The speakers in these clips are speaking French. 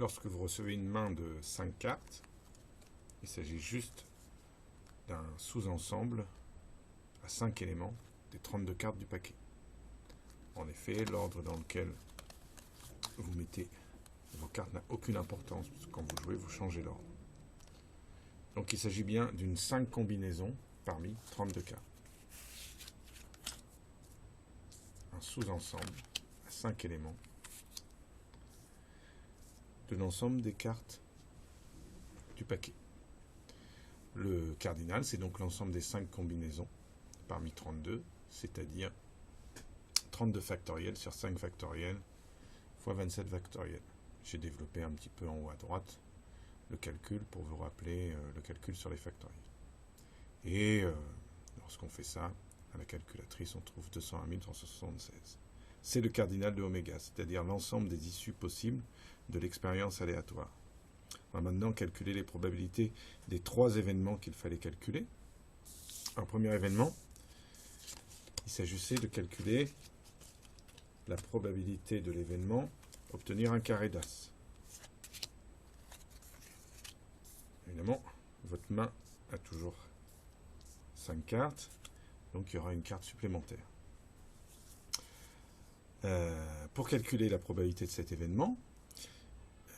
Lorsque vous recevez une main de 5 cartes, il s'agit juste d'un sous-ensemble à 5 éléments des 32 cartes du paquet. En effet, l'ordre dans lequel vous mettez vos cartes n'a aucune importance, parce que quand vous jouez, vous changez l'ordre. Donc il s'agit bien d'une 5 combinaisons parmi 32 cartes. Un sous-ensemble à 5 éléments de l'ensemble des cartes du paquet. Le cardinal, c'est donc l'ensemble des 5 combinaisons parmi 32, c'est-à-dire 32 factoriels sur 5 factoriels fois 27 factoriels. J'ai développé un petit peu en haut à droite le calcul pour vous rappeler le calcul sur les factoriels. Et lorsqu'on fait ça, à la calculatrice, on trouve 201 376. C'est le cardinal de oméga, c'est-à-dire l'ensemble des issues possibles de l'expérience aléatoire. On va maintenant calculer les probabilités des 3 événements qu'il fallait calculer. Un premier événement, il s'agissait de calculer la probabilité de l'événement obtenir un carré d'as. Évidemment, votre main a toujours 5 cartes, donc il y aura une carte supplémentaire. Pour calculer la probabilité de cet événement,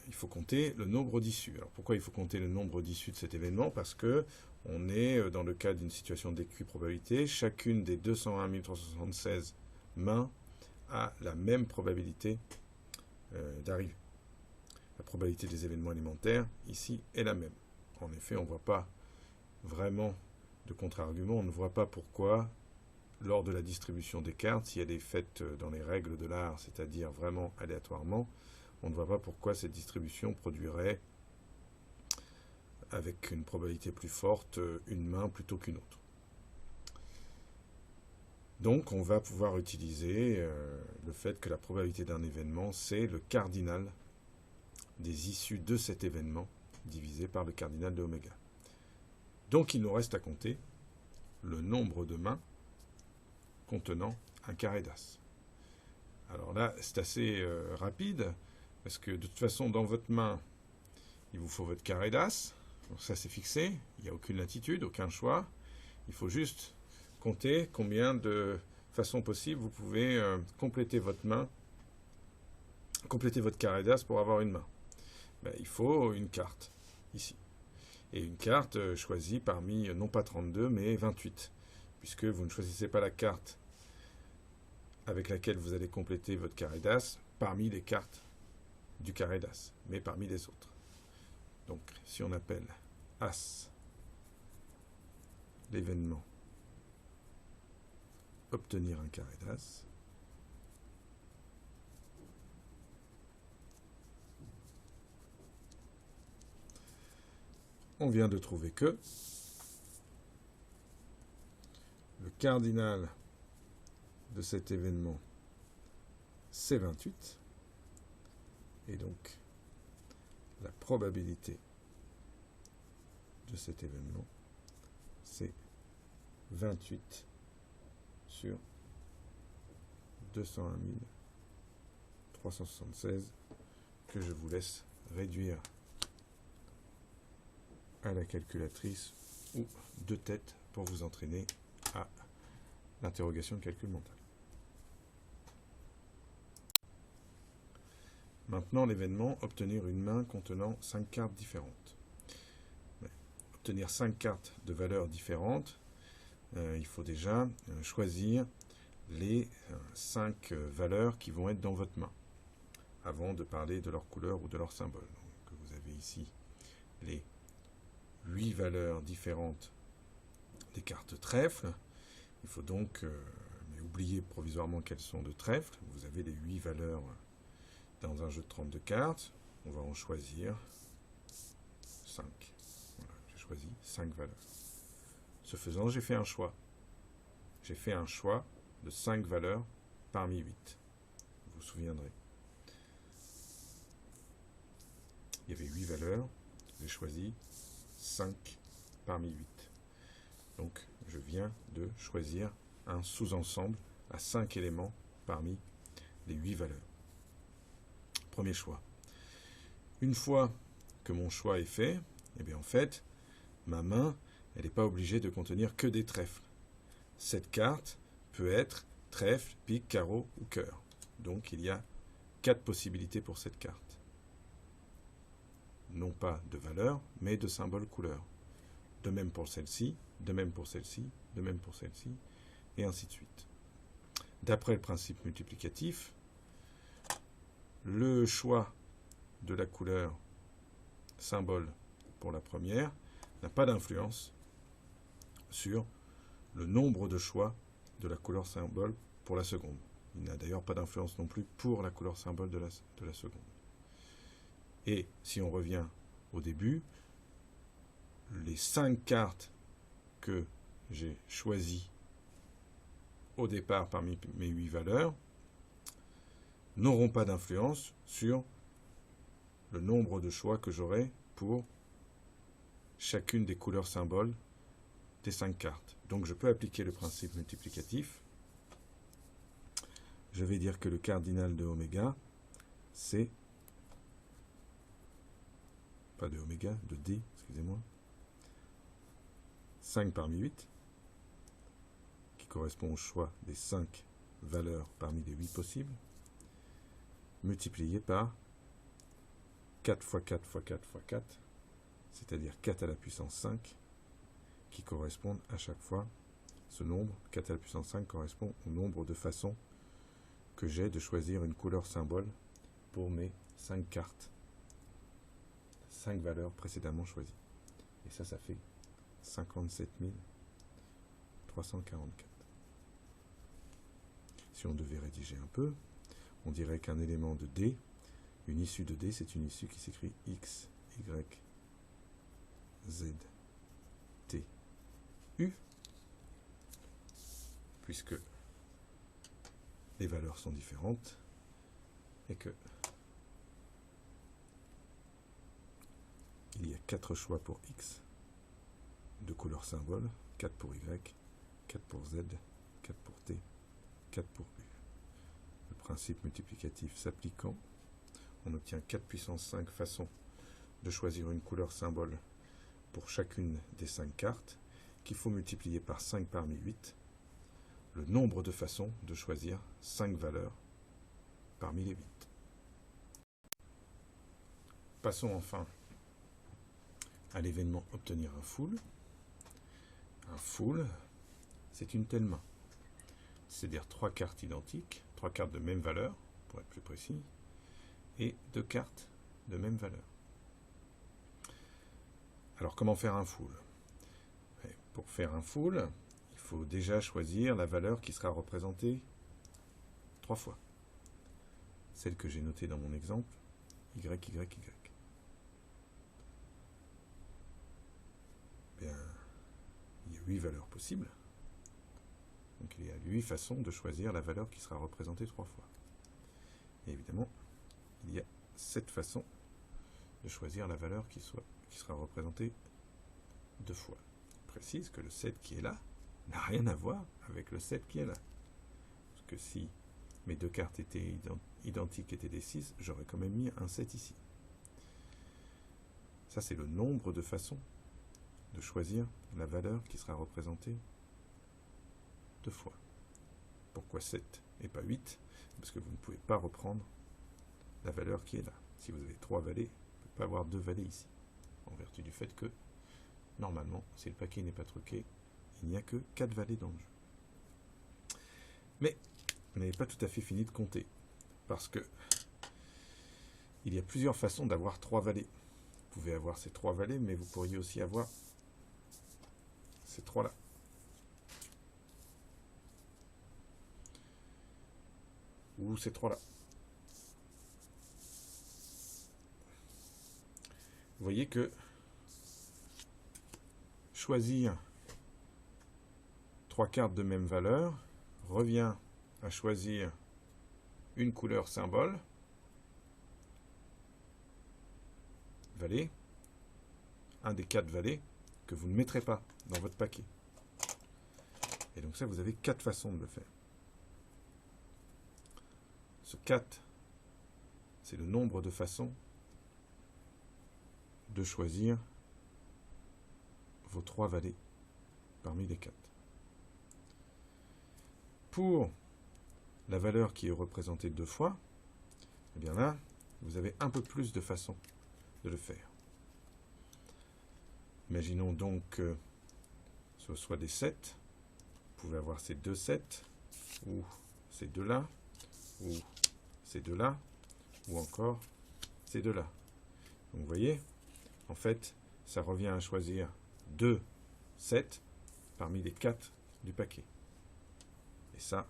il faut compter le nombre d'issues. Alors pourquoi il faut compter le nombre d'issues de cet événement? Parce que on est dans le cas d'une situation d'équiprobabilité. Chacune des 201 376 mains a la même probabilité d'arriver. La probabilité des événements élémentaires, ici, est la même. En effet, on ne voit pas vraiment de contre-argument. On ne voit pas pourquoi, lors de la distribution des cartes, si elle est faite dans les règles de l'art, c'est-à-dire vraiment aléatoirement, on ne voit pas pourquoi cette distribution produirait, avec une probabilité plus forte, une main plutôt qu'une autre. Donc, on va pouvoir utiliser le fait que la probabilité d'un événement, c'est le cardinal des issues de cet événement divisé par le cardinal de oméga. Donc, il nous reste à compter le nombre de mains contenant un carré d'as. Alors là, c'est assez rapide, parce que de toute façon, dans votre main, il vous faut votre carré d'as. Donc ça, c'est fixé. Il n'y a aucune latitude, aucun choix. Il faut juste compter combien de façons possibles vous pouvez compléter votre main, compléter votre carré d'as pour avoir une main. Il faut une carte, ici. Et une carte choisie parmi, non pas 32, mais 28. Puisque vous ne choisissez pas la carte avec laquelle vous allez compléter votre carré d'as parmi les cartes du carré d'as, mais parmi les autres. Donc, si on appelle as l'événement obtenir un carré d'as, on vient de trouver que le cardinal de cet événement, c'est 28, et donc la probabilité de cet événement, c'est 28 sur 201 376, que je vous laisse réduire à la calculatrice ou de tête pour vous entraîner à l'interrogation de calcul mental. Maintenant, l'événement, obtenir une main contenant 5 cartes différentes. Obtenir 5 cartes de valeurs différentes, il faut déjà choisir les 5 valeurs qui vont être dans votre main, avant de parler de leur couleur ou de leur symbole. Donc, vous avez ici les 8 valeurs différentes des cartes trèfle. Il faut donc, mais oubliez provisoirement qu'elles sont de trèfle. Vous avez les 8 valeurs dans un jeu de 32 cartes. On va en choisir 5. Voilà, j'ai choisi 5 valeurs. Ce faisant, j'ai fait un choix. J'ai fait un choix de 5 valeurs parmi 8. Vous vous souviendrez. Il y avait 8 valeurs. J'ai choisi 5 parmi 8. Donc, je viens de choisir un sous-ensemble à 5 éléments parmi les 8 valeurs. Premier choix. Une fois que mon choix est fait, eh bien en fait, ma main, elle n'est pas obligée de contenir que des trèfles. Cette carte peut être trèfle, pique, carreau ou cœur. Donc il y a 4 possibilités pour cette carte. Non pas de valeur, mais de symbole couleur. De même pour celle-ci, de même pour celle-ci, de même pour celle-ci, et ainsi de suite. D'après le principe multiplicatif, le choix de la couleur symbole pour la première n'a pas d'influence sur le nombre de choix de la couleur symbole pour la seconde. Il n'a d'ailleurs pas d'influence non plus pour la couleur symbole de la seconde. Et si on revient au début, les 5 cartes que j'ai choisies au départ parmi mes 8 valeurs n'auront pas d'influence sur le nombre de choix que j'aurai pour chacune des couleurs symboles des 5 cartes. Donc je peux appliquer le principe multiplicatif. Je vais dire que le cardinal de oméga, c'est, pas de oméga, de D, excusez-moi, 5 parmi 8, qui correspond au choix des 5 valeurs parmi les 8 possibles, multiplié par 4 fois 4 fois 4 fois 4, c'est-à-dire 4 à la puissance 5, qui correspondent à chaque fois, ce nombre, 4 à la puissance 5, correspond au nombre de façons que j'ai de choisir une couleur symbole pour mes 5 cartes, 5 valeurs précédemment choisies. Et ça fait 57 344. Si on devait rédiger un peu, on dirait qu'un élément de D, une issue de D, c'est une issue qui s'écrit X, Y, Z, T, U, puisque les valeurs sont différentes et que il y a 4 choix pour X de couleur symbole, 4 pour Y, 4 pour Z, 4 pour T, 4 pour U. Le principe multiplicatif s'appliquant, on obtient 4 puissance 5 façons de choisir une couleur symbole pour chacune des 5 cartes, qu'il faut multiplier par 5 parmi 8, le nombre de façons de choisir 5 valeurs parmi les 8. Passons enfin à l'événement obtenir un full. Un full, c'est une telle main. C'est-à-dire 3 cartes identiques, 3 cartes de même valeur, pour être plus précis, et 2 cartes de même valeur. Alors comment faire un full? Pour faire un full, il faut déjà choisir la valeur qui sera représentée 3 fois. Celle que j'ai notée dans mon exemple, Y, Y, Y. Bien, il y a 8 valeurs possibles. Donc il y a 8 façons de choisir la valeur qui sera représentée 3 fois. Et évidemment, il y a 7 façons de choisir la valeur qui sera représentée 2 fois. Je précise que le 7 qui est là n'a rien à voir avec le 7 qui est là. Parce que si mes 2 cartes étaient identiques, étaient des 6, j'aurais quand même mis un 7 ici. Ça, c'est le nombre de façons de choisir la valeur qui sera représentée 2 fois. Pourquoi 7 et pas 8? Parce que vous ne pouvez pas reprendre la valeur qui est là. Si vous avez 3 valets, vous ne pouvez pas avoir 2 valets ici. En vertu du fait que, normalement, si le paquet n'est pas truqué, il n'y a que 4 valets dans le jeu. Mais, vous n'avez pas tout à fait fini de compter. Parce que, il y a plusieurs façons d'avoir 3 valets. Vous pouvez avoir ces 3 valets, mais vous pourriez aussi avoir ces 3 là. Ou ces 3 là. Vous voyez que choisir 3 cartes de même valeur revient à choisir une couleur symbole, valet, un des 4 valets que vous ne mettrez pas dans votre paquet. Et donc ça, vous avez 4 façons de le faire. Ce 4, c'est le nombre de façons de choisir vos 3 valets parmi les 4. Pour la valeur qui est représentée 2 fois, eh bien là, vous avez un peu plus de façons de le faire. Imaginons donc que ce soit des 7. Vous pouvez avoir ces 2 7, ou ces 2 là, ou ces 2 là, ou encore ces 2 là. Donc vous voyez, en fait, ça revient à choisir 2 7 parmi les 4 du paquet. Et ça,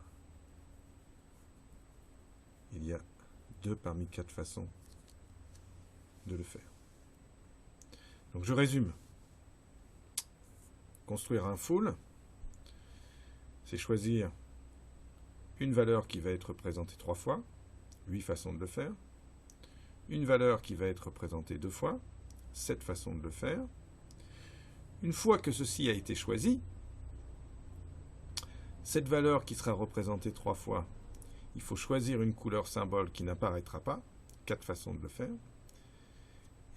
il y a 2 parmi 4 façons de le faire. Donc je résume. Construire un full, c'est choisir une valeur qui va être représentée 3 fois, 8 façons de le faire, une valeur qui va être représentée 2 fois, 7 façons de le faire. Une fois que ceci a été choisi, cette valeur qui sera représentée 3 fois, il faut choisir une couleur symbole qui n'apparaîtra pas, 4 façons de le faire,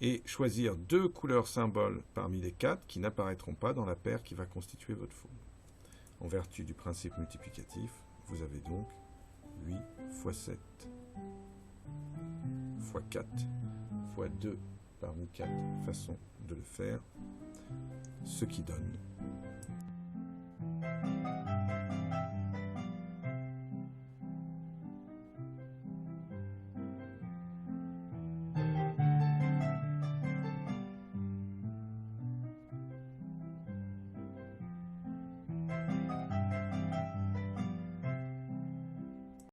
et choisir 2 couleurs symboles parmi les 4 qui n'apparaîtront pas dans la paire qui va constituer votre full. En vertu du principe multiplicatif, vous avez donc 8 x 7 x 4 x 2 parmi 4 façons de le faire, ce qui donne